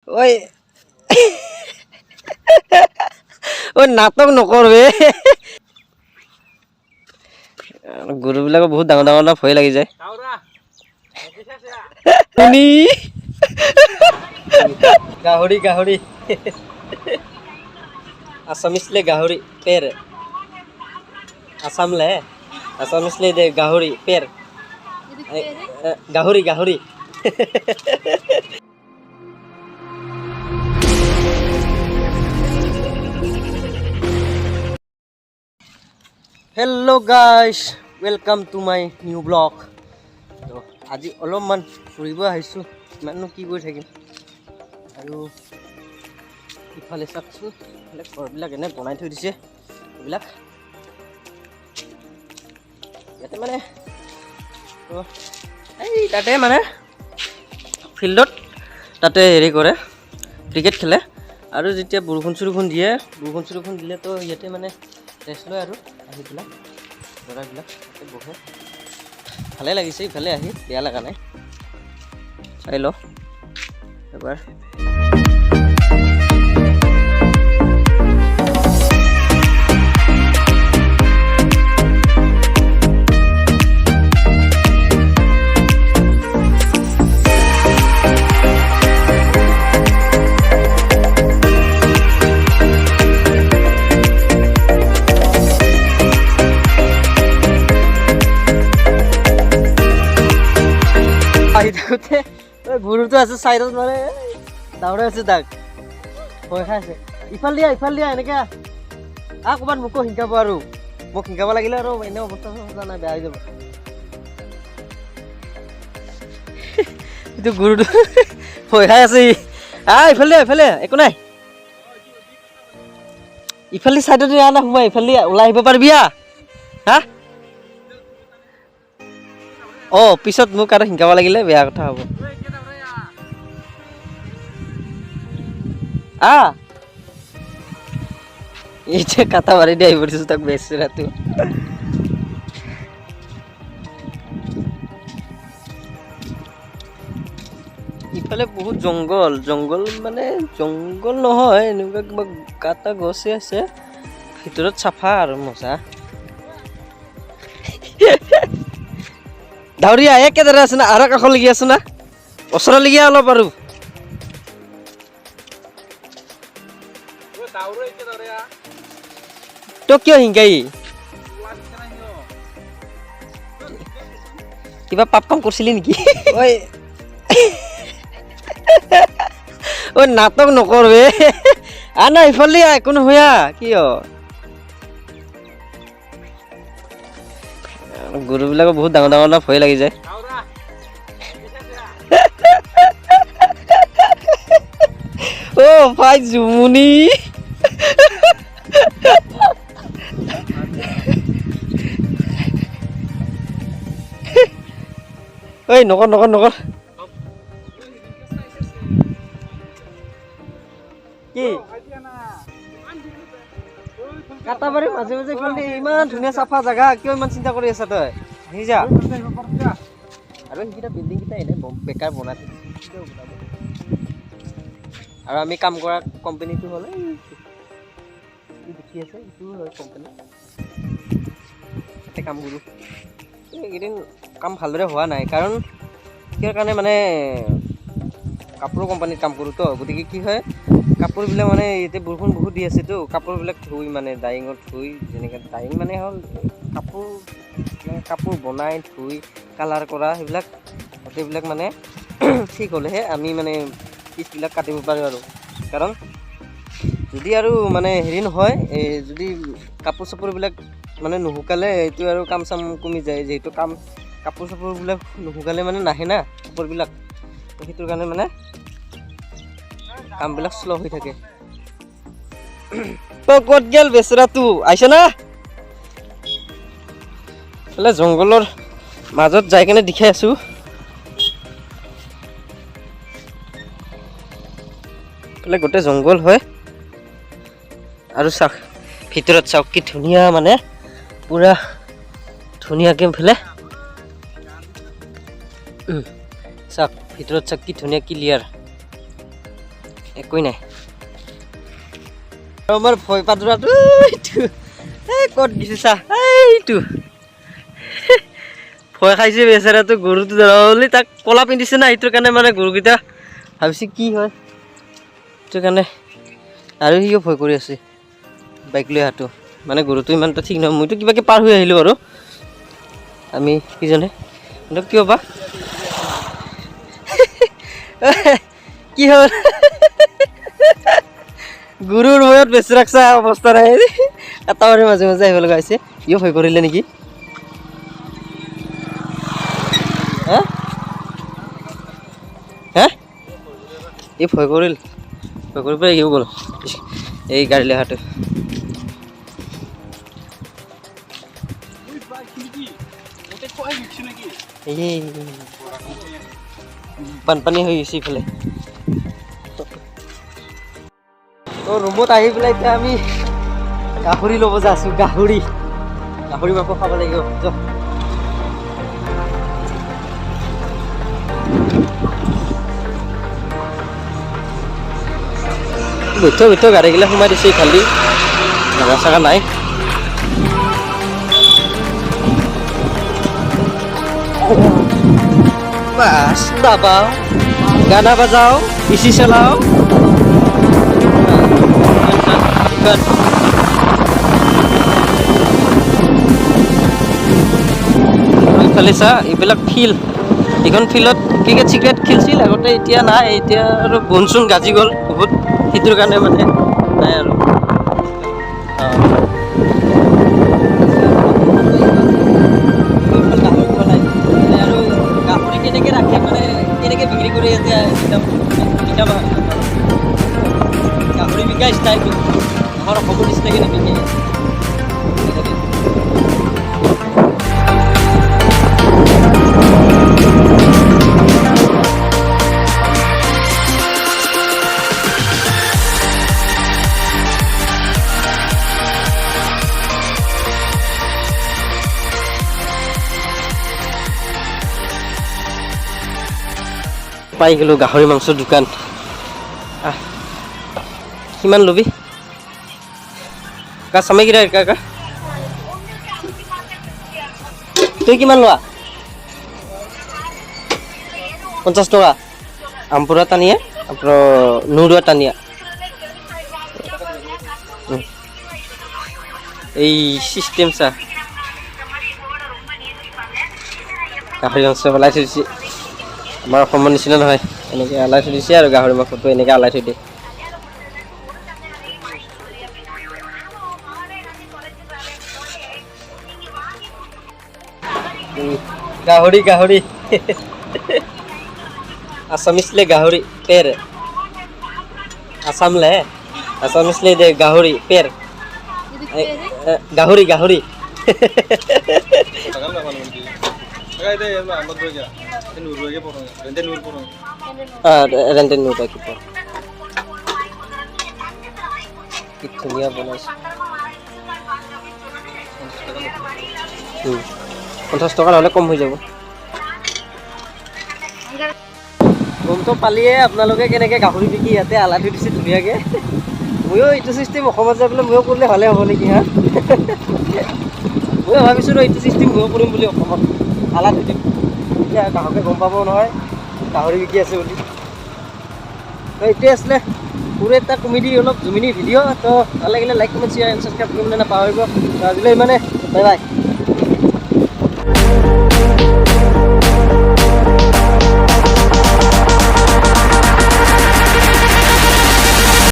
ওই ওই নাটক নকৰবে গৰুবিলাকৰ বহুত ডাঙৰ ডাঙৰ না ভয় লাগি যায় শুনি গাহৰি গাহৰি আসামিছলে গাহৰি পেৰ আসামলে আসামিছলে দে গাহৰি পেৰ গাহৰি গাহৰি hello' guys welcome to my new blog তো আজি অলপমান ফুৰিব আহিছোঁ ইমাননো কি কৰি থাকিম আৰু ইফালে চাওকচোন ইফালে ঘৰবিলাক এনে বনাই থৈ দিছে এইবিলাক ইয়াতে মানে তো এই তাতে মানে ফিল্ডত তাতে হেৰি কৰে ক্ৰিকেট খেলে আৰু যেতিয়া বৰষুণ চৰষুণ দিলে তো ইয়াতে মানে ৰেষ্ট লয় আৰু আহি পেলাই ল'ৰাবিলাক তাতে বহে ভালে লাগিছে ইফালে আহি বেয়া লগা নাই চাই ল এবাৰ আহি থাকোঁতে গৰুটো আছে চাইডত মানে দাউৰাই আছে তাক ভয় খাই আছে ইফাল দিয়া এনেকৈ ক'ৰবাত মোকো শিকাব আৰু মোক শিকাব লাগিলে আৰু এনে অৱস্থা নাই বেয়া হৈ যাব এইটো গৰুটো ভয় খাই আছে ইফালে একো নাই ইফালে চাইডত না সোমাই ইফালে ওলাই আহিব পাৰিবি হা পিছত মোক আৰু শিকাব লাগিলে বেয়া কথা হ'ব এতিয়া কাটা মাৰি দি আহি পৰিছোঁ তাক বেচেৰাটো ইফালে বহুত জংঘল মানে জংঘল নহয় এনেকুৱা কিবা কাটা গছে আছে ভিতৰত চাফা আৰু মজা ডাউৰীয়া একেদৰে আছে না আৰু কাষৰ লাগি আছো না ওচৰলৈকে অলপ আৰু তোক কিয় শিকাই কিবা পাপ কাম কৰিছিলি নেকি ঐ নাটক নকৰবে না ইফালে একো নহয় কিয় গৰুবিলাকৰ বহুত ডাঙৰ ডাঙৰ না ভয় লাগি যায় ভাই জুমুনি ঐ নকৰ কি কাটাবাৰী মাজে মাজে ইমান ধুনীয়া চাফা জেগা কিয় ইমান চিন্তা কৰি আছা তই আহি যা আৰু সেইকেইটা বিল্ডিংকেইটা এনে বেকাৰ বনাই আৰু আমি কাম কৰা কোম্পানীটো হ'লে দেখি আছে এইটো হয় কোম্পানী তাতে কাম কৰোঁ এইকেইদিন কাম ভালদৰে হোৱা নাই কাৰণ কিহৰ কাৰণে মানে কাপোৰৰ কোম্পানীত কাম কৰোঁতো গতিকে কি হয় কাপোৰবিলাক মানে এতিয়া বৰষুণ বহুত দি আছেতো কাপোৰবিলাক ধুই মানে ডাইঙত ধুই যেনেকৈ ডাইং মানে হ'ল কাপোৰ বনাই ধুই কালাৰ কৰা সেইবিলাক মানে ঠিক হ'লেহে আমি মানে পিচবিলাক কাটিব পাৰোঁ আৰু কাৰণ যদি আৰু মানে হেৰি নহয় যদি কাপোৰ চাপোৰবিলাক মানে নুশুকালে এইটো আৰু কাম চাম কমি যায় যিহেতু কাপোৰ চাপোৰবিলাক নুশুকালে মানে নাহে না কাপোৰবিলাক সেইটোৰ কাৰণে মানে কামবিলাক শ্ল' হৈ থাকে ক'ত গেল বেচেৰাটো আহিছে না এইফালে জংঘলৰ মাজত যাই কেনে দেখাই আছোঁ এইফালে গোটেই জংঘল হয় আৰু চাওক ভিতৰত চাওক কি ধুনীয়া মানে পুৰা ধুনীয়াকৈ এইফালে চাওক ভিতৰত চাওক কি ধুনীয়া ক্লিয়াৰ একোৱেই নাই আমাৰ ভয় পাদৰাটো ক'ত গিছে চা এইটো ভয় খাইছে বেচেৰাটো গৰুটো ধৰি তাক কলা পিন্ধিছে না সেইটোৰ কাৰণে মানে গৰুকেইটা ভাবিছে কি হয় সেইটোৰ কাৰণে আৰু সিও ভয় কৰি আছে বাইক লৈ অহাটো মানে গৰুটো ইমান এটা ঠিক নহয় মইতো কিবাকৈ পাৰ হৈ আহিলোঁ আৰু আমি কিজনে কিন্তু কিয় বা কি হ'ল গুৰুৰ ভয়ত বেছি ৰাখছা অৱস্থা নাই এটা মাৰি মাজে মাজে আহিব লগা হৈছে ইও ভয় কৰিলে নেকি হা হা ই ভয় কৰি পেলাই ইও গ'ল এই গাড়ী লৈ অহাটো বানপানী হৈ গৈছে ইফালে ৰুমত আহি পেলাই এতিয়া আমি গাহৰি ল'ব যা আছোঁ গাহৰি মাংস খাব লাগিব ভিতৰত গাড়ীগিলা সোমাই দিছে খালি জাগা চাগা নাই বাস দাবাও গানা বাজাও ইসি চালাও এইফালে চা এইবিলাক ফিল্ড এইখন ফিল্ডত ক্ৰিকেট খেলিছিল আগতে এতিয়া নাই এতিয়া আৰু বন চোন গাজি গ'ল বহুত সেইটোৰ কাৰণে মানে নাই আৰু গাহৰি কেনেকৈ ৰাখে মানে কেনেকৈ বিক্ৰী কৰি আছে গাহৰি বিকা ষ্টাইলটো আমাৰ অসমৰ নিচিনাকৈ নিবিকে পাই গ'লোঁ গাহৰি মাংসৰ দোকান কিমান ল'বি কা চামে কিৰা কা তুই কিমান লোৱা 50 টকা আমপুৰা টানিয়া আপোনাৰ নুৰুৱা টানিয়া এই চিষ্টেম চা গাহৰি মাংস পেলাই থৈ দিছে আমাৰ অসমৰ নিচিনা নহয় এনেকৈ আলাই থৈ দিছে আৰু গাহৰি মাংসটো এনেকৈ আলাই থৈ দিয়ে গাহৰি আছামিছলে গাহৰি পেৰ আছামলে আছামিছলে দে গাহৰি পেৰ গাহৰি ৰেণ্টে নূৰ কিপৰ কি ধুনীয়া বনাইছে 50 টকা হ'লে কম হৈ যাব গমটো পালিয়ে আপোনালোকে কেনেকৈ গাহৰি বিকি ইয়াতে আলাই থৈ দিছে ধুনীয়াকৈ ময়ো এইটো চিষ্টেম অসমত যাই পেলাই ময়ো কৰিলে ভালে হ'ব নেকি হা ময়ো ভাবিছোঁ এইটো চিষ্টেম ময়ো কৰিম বুলি অসমত আলাই থৈ দিম এতিয়া গ্ৰাহকে গম পাব নহয় গাহৰি বিকি আছে বুলি তো এইটোৱে আছিলে পুরো এটা কমেডি অলপ জুমিনি ভিডিঅ' তো ভাল লাগিলে like comment share and subscribe কৰিবলৈ নাপাহৰিব আজিলৈ ইমানে বাই বাই